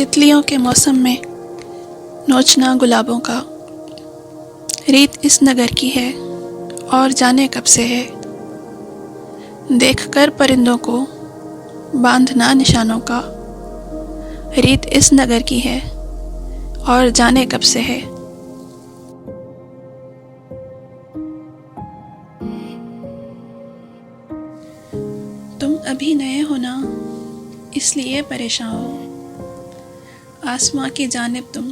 तितलियों के मौसम में नोचना गुलाबों का, रीत इस नगर की है और जाने कब से है। देखकर परिंदों को बांधना निशानों का, रीत इस नगर की है और जाने कब से है। तुम अभी नए हो ना, इसलिए परेशान हो। आसमां की जानिब तुम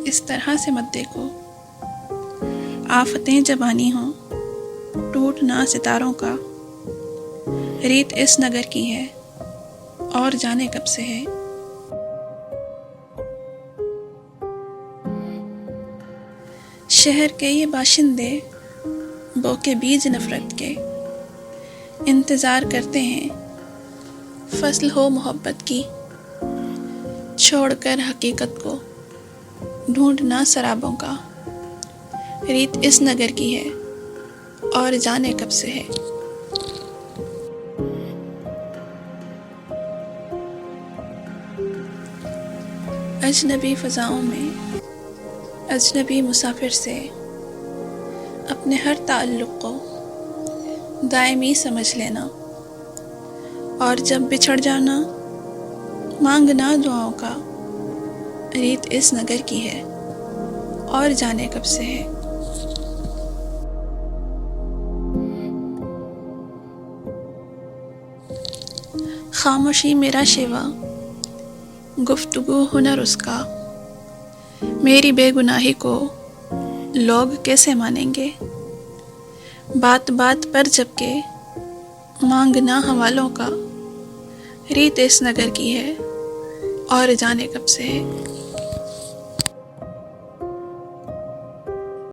इस तरह से मत देखो। आफतें जब आनी हो, टूटना सितारों का, रीत इस नगर की है और जाने कब से है। शहर के ये बाशिंदे बो के बीज नफरत के इंतज़ार करते हैं, फसल हो मोहब्बत की। छोड़कर हकीकत को ढूंढना शराबों का, रीत इस नगर की है और जाने कब से है। अजनबी फ़ज़ाओं में अजनबी मुसाफिर से अपने हर ताल्लुक़ को दायमी समझ लेना, और जब बिछड़ जाना मांगना दुआओं का, रीत इस नगर की है और जाने कब से है। खामोशी मेरा शेवा, गुफ्तगू हुनर उसका, मेरी बेगुनाही को लोग कैसे मानेंगे। बात बात पर जबके मांगना हवालों का, रीत इस नगर की है और जाने कब से है।